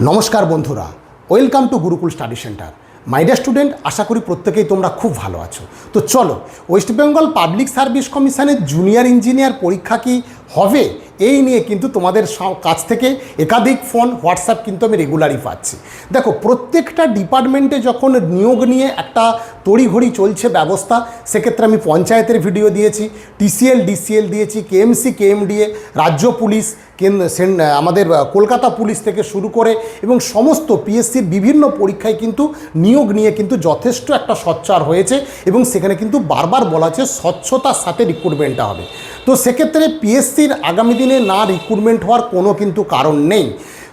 নমস্কার বন্ধুরা, welcome to Gurukul study centre. My dear student, আশা করি প্রত্যেকেই তোমরা খুব ভালো আছো। তো চলো, ওয়েস্ট বেঙ্গল পাবলিক সার্ভিস কমিশনের জুনিয়র ইঞ্জিনিয়ার পরীক্ষা কি হবে এই নিয়ে কিন্তু তোমাদের কাছ থেকে একাধিক ফোন হোয়াটসঅ্যাপ কিন্তু আমি রেগুলারই পাচ্ছি। দেখো, প্রত্যেকটা ডিপার্টমেন্টে যখন নিয়োগ নিয়ে একটা তড়িঘড়ি চলছে ব্যবস্থা, সেক্ষেত্রে আমি পঞ্চায়েতের ভিডিও দিয়েছি, টিসিএল ডিসিএল দিয়েছি, কেএমসি কেএমডিএ, রাজ্য পুলিশ, আমাদের কলকাতা পুলিশ থেকে শুরু করে এবং সমস্ত পিএসসির বিভিন্ন পরীক্ষায় কিন্তু নিয়োগ নিয়ে কিন্তু যথেষ্ট একটা সোচ্চার হয়েছে এবং সেখানে কিন্তু বারবার বলা হচ্ছে স্বচ্ছতার সাথে রিক্রুটমেন্টটা হবে। তো সেক্ষেত্রে পিএসসির আগামী দিনে না রিক্রুটমেন্ট হওয়ার কোনো কিন্তু কারণ নেই।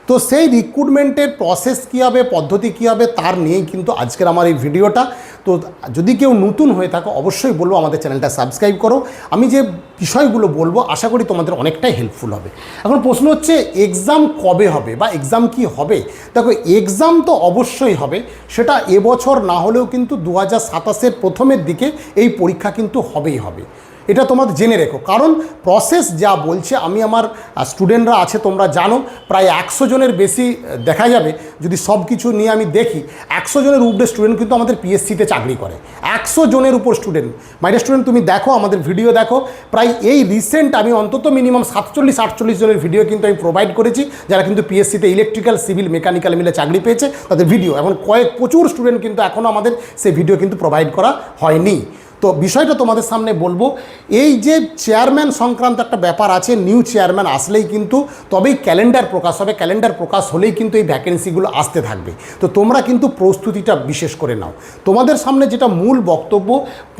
তো সেই রিক্রুটমেন্টের প্রসেস কী হবে, পদ্ধতি কী হবে, তার নিয়েই কিন্তু আজকের আমার এই ভিডিওটা। তো যদি কেউ নতুন হয়ে থাকো অবশ্যই বলবো আমাদের চ্যানেলটা সাবস্ক্রাইব করো। আমি যে বিষয়গুলো বলবো আশা করি তোমাদের অনেকটাই হেল্পফুল হবে। এখন প্রশ্ন হচ্ছে এক্সাম কবে হবে বা এক্সাম কি হবে। দেখো, এক্সাম তো অবশ্যই হবে, সেটা এবছর না হলেও কিন্তু 2027-এর প্রথমের দিকে এই পরীক্ষা কিন্তু হবেই হবে। এটা তোমাদের জেনে রেখো, কারণ প্রসেস যা বলছে, আমি আমার স্টুডেন্টরা আছে তোমরা জানো, প্রায় 100 জনের বেশি দেখা যাবে যদি সব কিছু নিয়ে আমি দেখি, 100 জনের উপরে স্টুডেন্ট কিন্তু আমাদের পিএসসিতে চাকরি করে। 100 জনের উপর স্টুডেন্ট। মাইডিয়ার স্টুডেন্ট, তুমি দেখো আমাদের ভিডিও দেখো, প্রায় এই রিসেন্ট আমি অন্তত মিনিমাম 47-48 জনের ভিডিও কিন্তু আমি প্রোভাইড করেছি, যারা কিন্তু পিএসসিতে ইলেকট্রিক্যাল, সিভিল, মেকানিক্যাল মিলে চাকরি পেয়েছে, তাদের ভিডিও। এখন প্রচুর স্টুডেন্ট কিন্তু এখনও আমাদের সেই ভিডিও কিন্তু প্রোভাইড করা হয়নি। তো বিষয়টা তোমাদের সামনে বলবো, এই যে চেয়ারম্যান সংক্রান্ত একটা ব্যাপার আছে, নিউ চেয়ারম্যান আসলেই কিন্তু তবেই ক্যালেন্ডার প্রকাশ হবে, ক্যালেন্ডার প্রকাশ হলেই কিন্তু এই ভ্যাকেন্সিগুলো আসতে থাকবে। তো তোমরা কিন্তু প্রস্তুতিটা বিশেষ করে নাও। তোমাদের সামনে যেটা মূল বক্তব্য,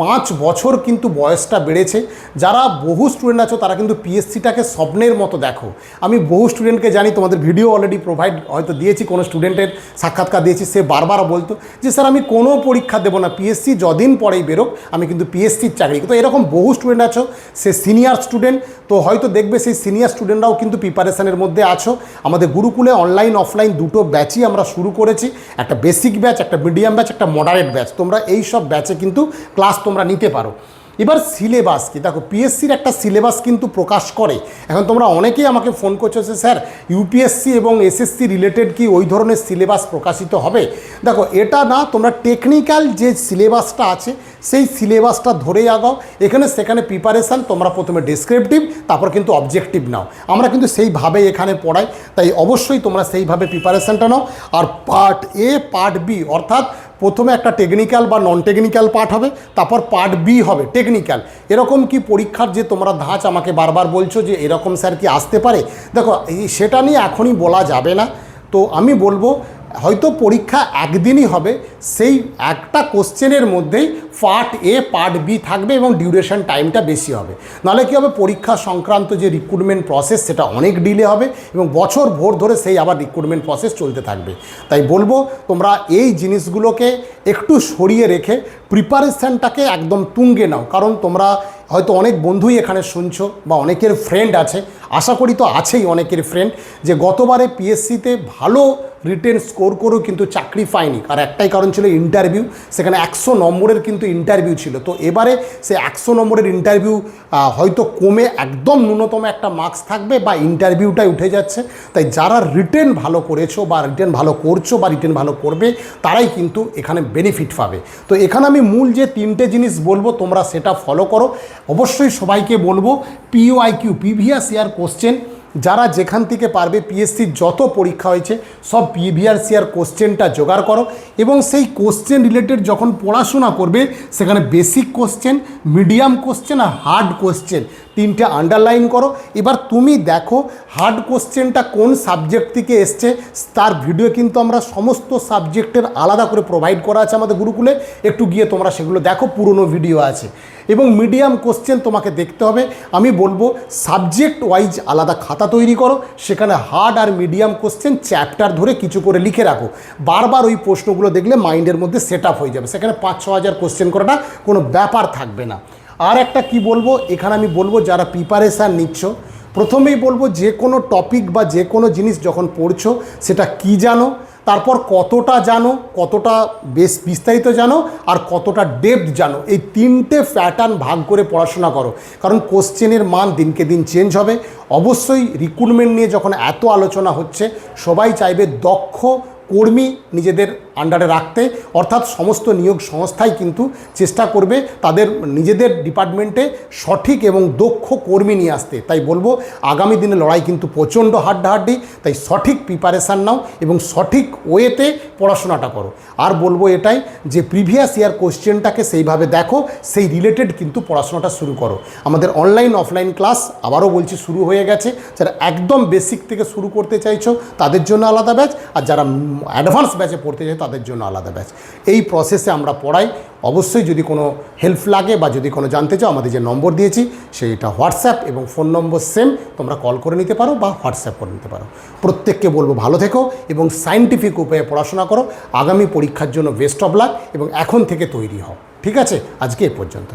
5 বছর কিন্তু বয়সটা বেড়েছে। যারা বহু স্টুডেন্ট আছো তারা কিন্তু পিএসসিটাকে স্বপ্নের মতো দেখো। আমি বহু স্টুডেন্টকে জানি, তোমাদের ভিডিও অলরেডি প্রোভাইড হয়তো দিয়েছি, কোনো স্টুডেন্টের সাক্ষাৎকার দিয়েছি, সে বারবার বলতো যে স্যার আমি কোনো পরীক্ষা দেবো না, পিএসসি যদিন পরেই বেরোক আমি কিন্তু পিএসসির চাকরি। তো এরকম বহু স্টুডেন্ট আছো, সে সিনিয়র স্টুডেন্ট, তো হয়তো দেখবে সেই সিনিয়র স্টুডেন্টরাও কিন্তু প্রিপারেশানের মধ্যে আছো। আমাদের গুরুকুলে অনলাইন অফলাইন দুটো ব্যাচই আমরা শুরু করেছি, একটা বেসিক ব্যাচ, একটা মিডিয়াম ব্যাচ, একটা মডারেট ব্যাচ। তোমরা এই সব ব্যাচে কিন্তু ক্লাস তোমরা নিতে পারো। এবার সিলেবাস কি, দেখো পিএসসির একটা সিলেবাস কিন্তু প্রকাশ করে। এখন তোমরা অনেকেই আমাকে ফোন করছো যে স্যার ইউপিএসসি এবং এসএসসি রিলেটেড কি ওই ধরনের সিলেবাস প্রকাশিত হবে। দেখো, এটা না, তোমরা টেকনিক্যাল যে সিলেবাসটা আছে সেই সিলেবাসটা ধরেই আগাও। এখানে সেখানে প্রিপারেশান তোমরা প্রথমে ডেসক্রিপটিভ, তারপর কিন্তু অবজেক্টিভ নাও। আমরা কিন্তু সেইভাবে এখানে পড়াই, তাই অবশ্যই তোমরা সেইভাবে প্রিপারেশানটা নাও। আর পার্ট এ, পার্ট বি, অর্থাৎ প্রথমে একটা টেকনিক্যাল বা নন টেকনিক্যাল পার্ট হবে, তারপর পার্ট বি হবে টেকনিক্যাল। এরকম কি পরীক্ষার যে তোমরা ধাঁচ আমাকে বারবার বলছো যে এরকম স্যার কি আসতে পারে, দেখো সেটা নিয়ে এখনই বলা যাবে না। তো আমি বলবো হয়তো পরীক্ষা একদিনই হবে, সেই একটা কোশ্চেনের মধ্যেই পার্ট এ পার্ট বি থাকবে এবং ডিউরেশন টাইমটা বেশি হবে। নাহলে কী হবে, পরীক্ষা সংক্রান্ত যে রিক্রুটমেন্ট প্রসেস সেটা অনেক ডিলে হবে এবং বছর ভোর ধরে সেই আবার রিক্রুটমেন্ট প্রসেস চলতে থাকবে। তাই বলবো তোমরা এই জিনিসগুলোকে একটু সরিয়ে রেখে প্রিপারেশানটাকে একদম তুঙ্গে নাও। কারণ তোমরা হয়তো অনেক বন্ধুই এখানে শুনছো বা অনেকের ফ্রেন্ড আছে, আশা করি তো আছেই অনেকের ফ্রেন্ড, যে গতবারে পিএসসিতে ভালো রিটেন স্কোর করেও কিন্তু চাকরি পায়নি। আর একটাই কারণ ছিল ইন্টারভিউ, সেখানে 100 নম্বরের কিন্তু ইন্টারভিউ ছিল। তো এবারে সে 100 নম্বরের ইন্টারভিউ হয়তো কমে একদম ন্যূনতম একটা মার্কস থাকবে বা ইন্টারভিউটাই উঠে যাচ্ছে। তাই যারা রিটেন ভালো করেছো বা রিটেন ভালো করছো বা রিটেন ভালো করবে তারাই কিন্তু এখানে বেনিফিট পাবে। তো এখানে আমি মূল যে 3টে জিনিস বলবো তোমরা সেটা ফলো করো। অবশ্যই সবাইকে বলবো পিওআইকিউ, প্রিভিয়াস ইয়ার কোশ্চেন, যারা যেখান থেকে পারবে পিএসসির যত পরীক্ষা হয়েছে সব প্রিভিয়াস ইয়ার কোশ্চেনটা জোগাড় করো এবং সেই কোশ্চেন রিলেটেড যখন পড়াশোনা করবে সেখানে বেসিক কোশ্চেন, মিডিয়াম কোশ্চেন আর হার্ড কোশ্চেন 3টে আন্ডারলাইন করো। এবার তুমি দেখো হার্ড কোশ্চেনটা কোন সাবজেক্ট থেকে এসছে, তার ভিডিও কিন্তু আমরা সমস্ত সাবজেক্টের আলাদা করে প্রোভাইড করা আছে আমাদের গুরুকুলে, একটু গিয়ে তোমরা সেগুলো দেখো, পুরনো ভিডিও আছে। এবং মিডিয়াম কোশ্চেন তোমাকে দেখতে হবে, আমি বলবো সাবজেক্ট ওয়াইজ আলাদা খাতা তৈরি করো, সেখানে হার্ড আর মিডিয়াম কোশ্চেন চ্যাপ্টার ধরে কিছু করে লিখে রাখো। বারবার ওই প্রশ্নগুলো দেখলে মাইন্ডের মধ্যে সেট আপ হয়ে যাবে, সেখানে 5-6 হাজার কোশ্চেন করাটা কোনো ব্যাপার থাকবে না। আর একটা কি বলবো, এখানে আমি বলবো যারা প্রিপারেশান নিচ্ছ, প্রথমেই বলবো যে কোনো টপিক বা যে কোনো জিনিস যখন পড়ছো সেটা কি জানো, তারপর কতটা জানো, কতটা বেশ বিস্তারিত জানো, আর কতটা ডেপথ জানো, এই তিনটে প্যাটার্ন ভাগ করে পড়াশোনা করো। কারণ কোশ্চেনের মান দিনকে দিন চেঞ্জ হবে। অবশ্যই রিক্রুটমেন্ট নিয়ে যখন এত আলোচনা হচ্ছে, সবাই চাইবে দক্ষ কর্মী নিজেদের আন্ডারে রাখতে, অর্থাৎ সমস্ত নিয়োগ সংস্থাই কিন্তু চেষ্টা করবে তাদের নিজেদের ডিপার্টমেন্টে সঠিক এবং দক্ষ কর্মী নিয়ে আসতে। তাই বলবো আগামী দিনে লড়াই কিন্তু প্রচণ্ড হাড্ডাহাড্ডি, তাই সঠিক প্রিপারেশান নাও এবং সঠিক ওয়েতে পড়াশোনাটা করো। আর বলবো এটাই যে প্রিভিয়াস ইয়ার কোশ্চেনটাকে সেইভাবে দেখো, সেই রিলেটেড কিন্তু পড়াশোনাটা শুরু করো। আমাদের অনলাইন অফলাইন ক্লাস আবারও বলছি শুরু হয়ে গেছে। যারা একদম বেসিক থেকে শুরু করতে চাইছো তাদের জন্য আলাদা ব্যাচ, আর যারা অ্যাডভান্স ব্যাচে পড়তে চাই তাদের জন্য আলাদা ব্যাচ। এই প্রসেসে আমরা পড়াই। অবশ্যই যদি কোনো হেল্প লাগে বা যদি কোনো জানতে চাও, আমাদের যে নম্বর দিয়েছি সেইটা হোয়াটসঅ্যাপ এবং ফোন নম্বর সেম, তোমরা কল করে নিতে পারো বা হোয়াটসঅ্যাপ করে নিতে পারো। প্রত্যেককে বলবো ভালো থেকো এবং সায়েন্টিফিক উপায়ে পড়াশোনা করো। আগামী পরীক্ষার জন্য বেস্ট অফ লাক এবং এখন থেকে তৈরি হও। ঠিক আছে, আজকে এ পর্যন্ত।